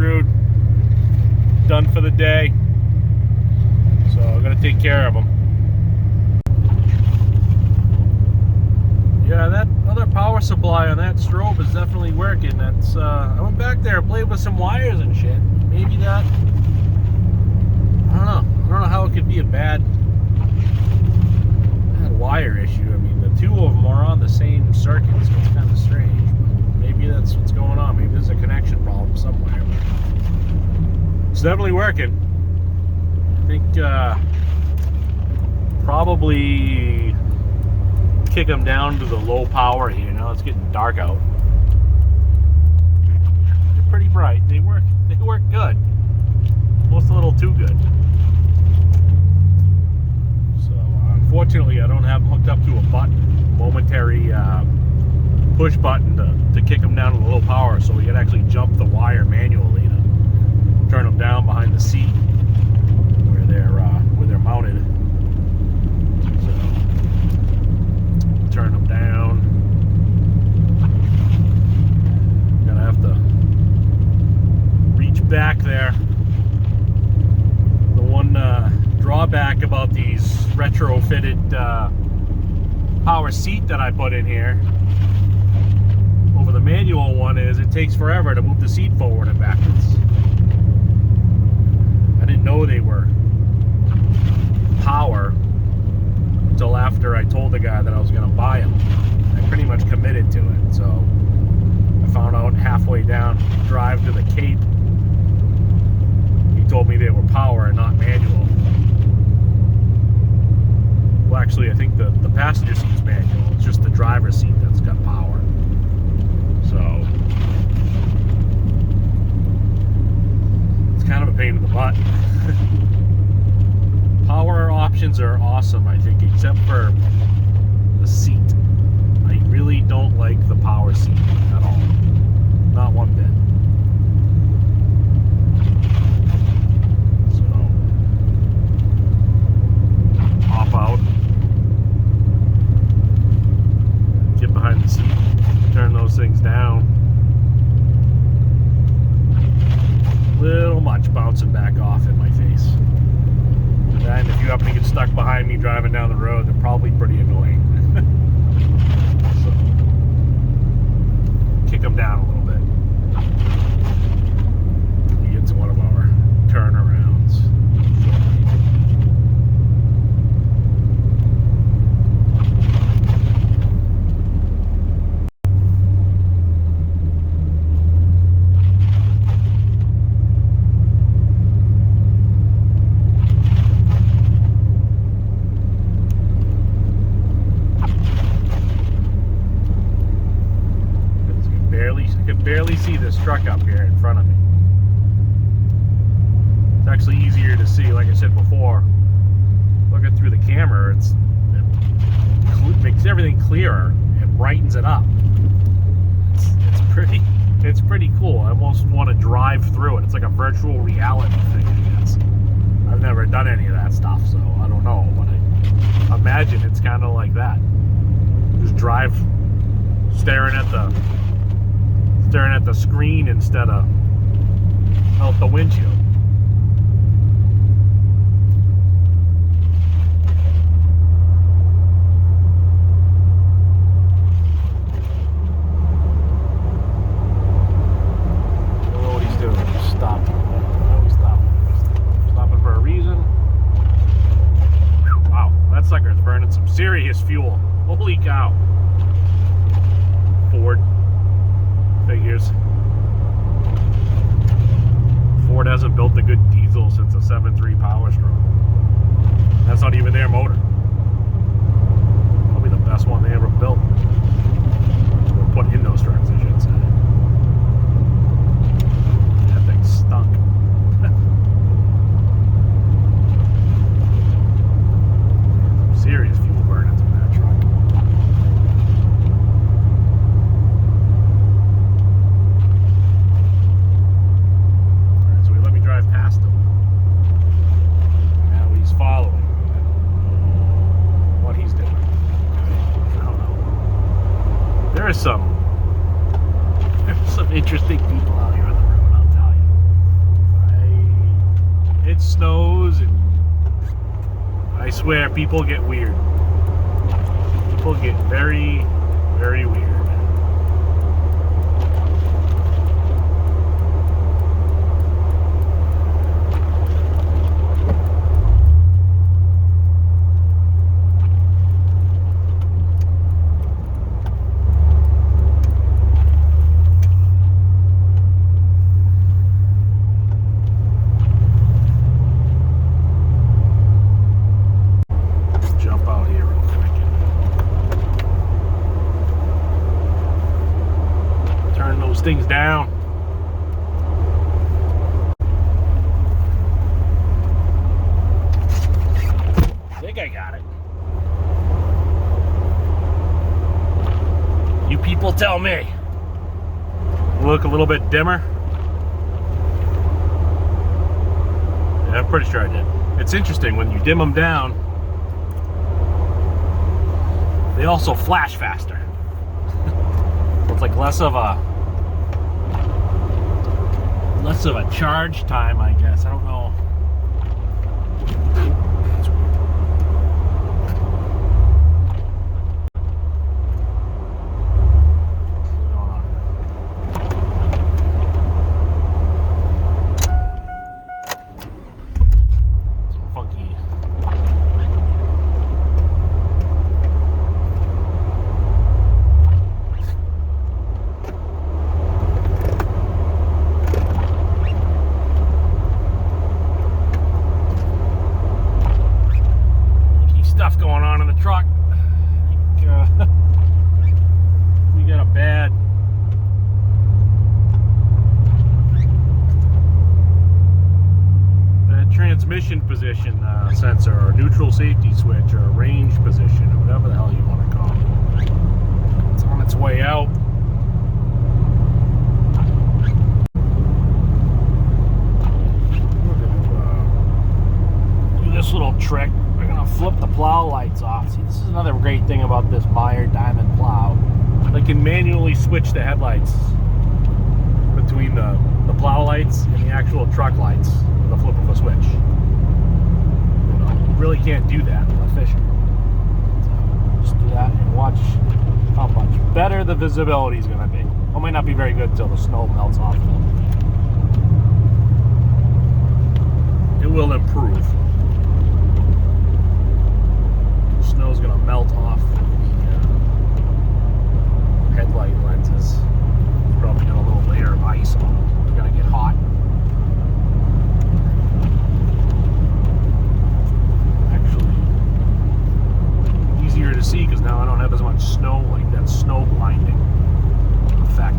screwed, done for the day. So I'm gonna take care of them. Yeah, that other power supply on that strobe is definitely working. That's I went back there and played with some wires and shit. Maybe that, I don't know how it could be a bad wire issue. I mean, the two of them are on the same circuit, so it's kind of strange. But maybe that's what's going on. Maybe there's a connection problem somewhere. It's definitely working. I think probably kick them down to the low power here. Now it's getting dark out. They're pretty bright. They work good. Almost a little too good. So unfortunately, I don't have them hooked up to a button, momentary push button to kick them down to the low power. So we can actually jump the wire manually to turn them down behind the seat where they're mounted. So turn them down. Gonna have to reach back there. The one drawback about these retrofitted power seat that I put in here over the manual one is it takes forever to move the seat forward and backwards. I didn't know they were power until after I told the guy that I was going to buy them. I pretty much committed to it, so I found out halfway down drive to the Cape. He told me they were power and not manual. Well, actually, I think the passenger seat's manual. It's just the driver's seat that's got power. So it's kind of a pain in the butt. Power options are awesome, I think, except for the seat. I really don't like the power seat at all. Not one bit. So, hop out. Get behind the seat. Turn those things down. Little much bouncing back off in my face. And if you happen to get stuck behind me driving down the road, they're probably pretty annoying. So, kick them down a little bit. We get to one of our turnarounds. Barely see this truck up here in front of me. It's actually easier to see, like I said before, looking through the camera, it makes everything clearer and brightens it up. It's pretty cool. I almost want to drive through it. It's like a virtual reality thing, I guess. I've never done any of that stuff, so I don't know, but I imagine it's kind of like that. Just drive staring at the screen instead of out the windshield. I don't know what he's doing. He's stopping. He's stopping for a reason. Wow, that sucker's burning some serious fuel. Holy cow. Ford. Figures. Ford hasn't built a good diesel since a 7.3 Power Stroke. That's not even their motor. Probably the best one they ever built. Or put in those trucks, I should say. That thing stunk. Serious fuel burn from that truck. Past him. Now he's following. What he's doing. I don't know. There is some snows, and I swear people get weird. People get very, very weird. Things down. I think I got it. You people tell me. Look a little bit dimmer. Yeah, I'm pretty sure I did. It's interesting when you dim them down, they also flash faster. It's like less of a charge time, I guess. I don't know. Some funky. Stuff going on in the truck. I think we got a bad transmission position sensor, or neutral safety switch, or range position, or whatever the hell you want to call it. It's on its way out. We're gonna do this little trick. Flip the plow lights off. See, this is another great thing about this Meyer Diamond plow. They can manually switch the headlights between the plow lights and the actual truck lights with the flip of a switch. You know, you really can't do that with a Fisher. So just do that and watch how much better the visibility is going to be. It might not be very good until the snow melts off a little bit. It will improve. Snow's gonna melt off the headlight lenses. Probably got a little layer of ice on them. They're gonna get hot. Actually, easier to see because now I don't have as much snow, like that snow blinding effect.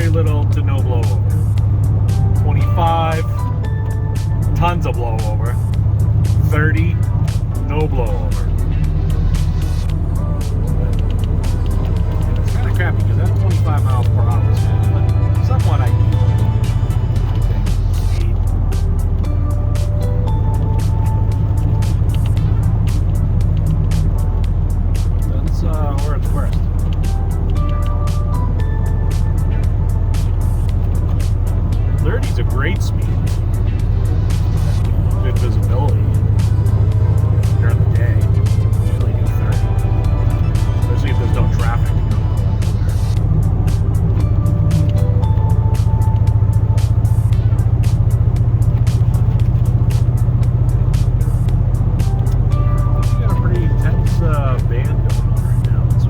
very little to no blowover. 25, tons of blowover. 30, no blowover. It's kind of crappy because that 25 miles per hour is somewhat ideal. Where it's worst. Thirty's a great speed. Good visibility during the day. Usually do 30, especially if there's no traffic. You got a pretty intense band going on right now. It's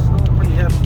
still pretty heavy.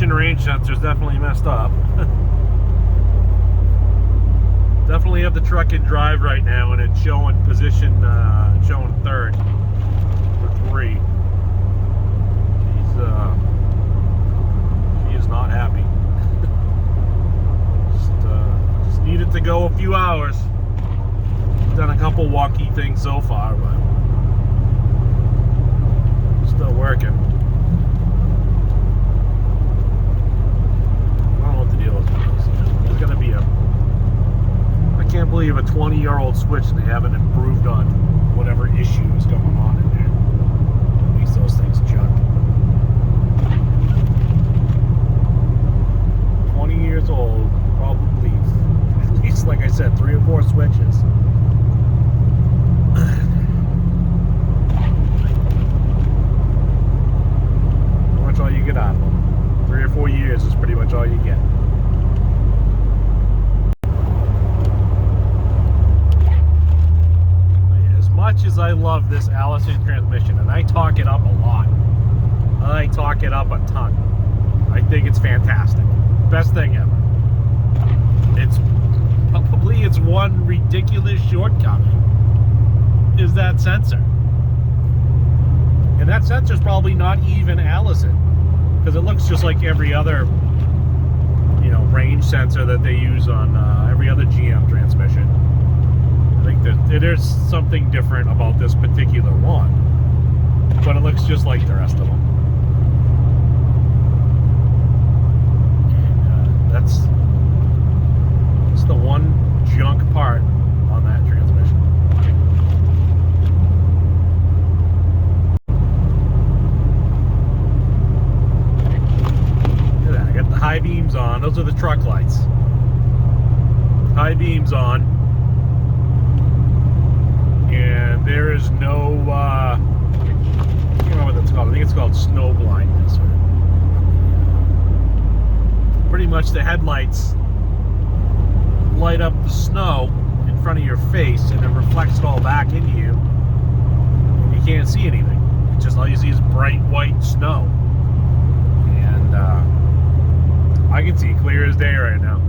Range sensor's definitely messed up. Definitely have the truck in drive right now, and it's showing position, showing third for 3. He is not happy. Just needed to go a few hours. Done a couple wonky things so far, but still working. There's going to be I can't believe a 20-year-old switch and they haven't improved on whatever issue is going on in there. Makes those things junk. 20 years old, probably, at least, like I said, 3 or 4 switches. Pretty much all you get out of them. 3 or 4 years is pretty much all you get. As much as I love this Allison transmission, and I talk it up a lot, I talk it up a ton. I think it's fantastic. Best thing ever. It's probably its one ridiculous shortcoming is that sensor. that sensor's probably not even Allison, because it looks just like every other, you know, range sensor that they use on every other GM transmission. I think that there's something different about this particular one, but it looks just like the rest of them. And, that's the one junk part on that transmission. Look at that, I got the high beams on. Those are the truck lights. High beams on. And there is no, I can't remember what that's called. I think it's called snow blindness. Pretty much the headlights light up the snow in front of your face and it reflects it all back into you, and you can't see anything. It's just all you see is bright white snow, and I can see clear as day right now.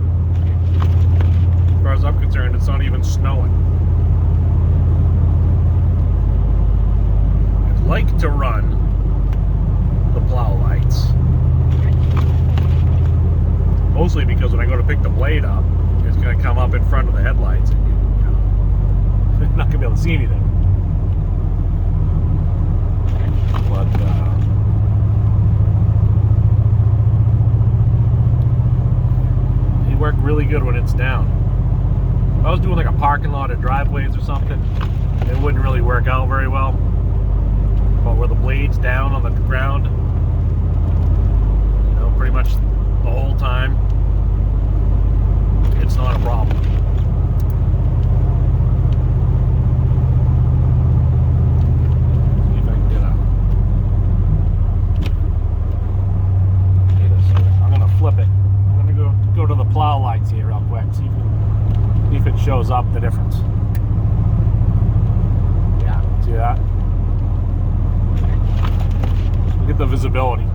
As far as I'm concerned, it's not even snowing. I'd like to run the plow lights, mostly because when I go to pick the blade up, it's going to come up in front of the headlights, and you know, you're not going to be able to see anything. But they work really good when it's down. If I was doing like a parking lot or driveways or something, it wouldn't really work out very well. But where the blade's down on the ground, you know, pretty much the whole time, it's not a problem. See if I can get I'm gonna flip it. I'm gonna go to the plow lights here real quick. See if it shows up the difference. Yeah, see that? Look at the visibility.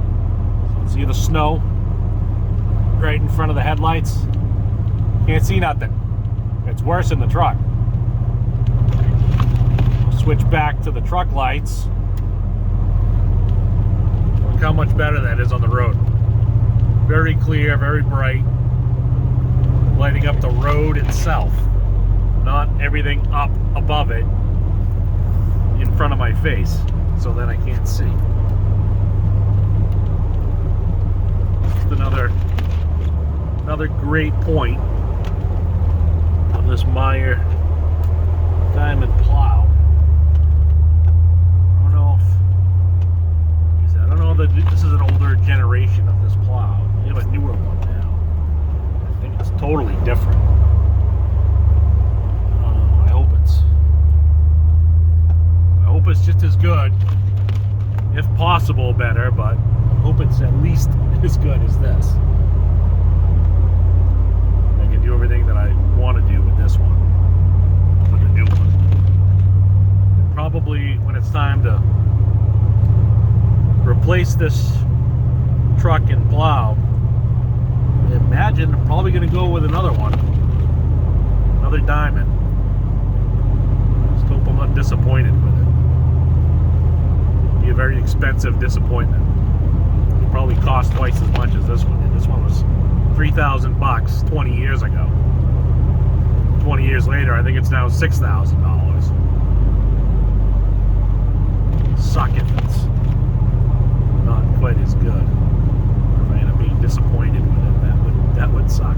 See the snow right in front of the headlights? Can't see nothing. It's worse in the truck. We'll switch back to the truck lights. Look how much better that is on the road. Very clear, very bright. Lighting up the road itself, not everything up above it in front of my face, so then I can't see. Just another great point of this Meyer Diamond plow. I don't know that this is an older generation of this plow. We have a newer one now. I think it's totally different. I hope it's just as good, if possible better, but I hope it's at least as good as this. I can do everything that I want to do with this one, with the new one. And probably when it's time to replace this truck and plow, I imagine I'm probably going to go with another one, another Diamond. Just hope I'm not disappointed with it. It'll be a very expensive disappointment. It'll probably cost twice as much as this one did. This one was $3,000 20 years ago. 20 years later, I think it's now $6,000. Suck if it's not quite as good. If I end up being disappointed with it, that would suck.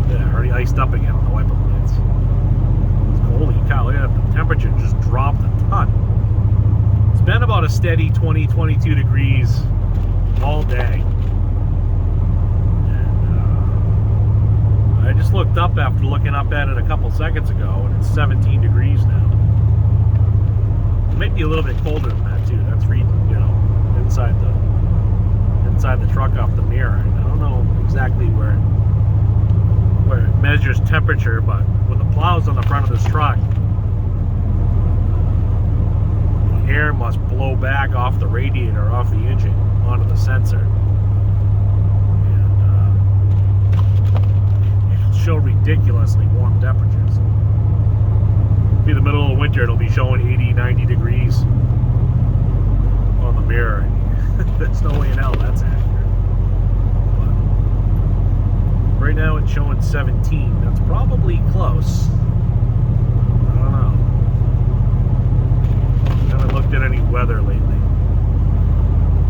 Yeah, already iced up again on the wiper blades. Holy cow, look at that, the temperature just dropped a ton. It's been about a steady 20-22 degrees all day. And I just looked up after looking up at it a couple seconds ago, and it's 17 degrees now. It might be a little bit colder than that too. That's reading, you know, inside the truck off the mirror. And I don't know exactly where it measures temperature, but with the plows on the front of this truck, the air must blow back off the radiator, off the engine, onto the sensor. And it'll show ridiculously warm temperatures. It'll be the winter it'll be showing 80, 90 degrees on the mirror. There's no way in hell that's accurate. But right now it's showing 17. That's probably close. I don't know. I haven't looked at any weather lately.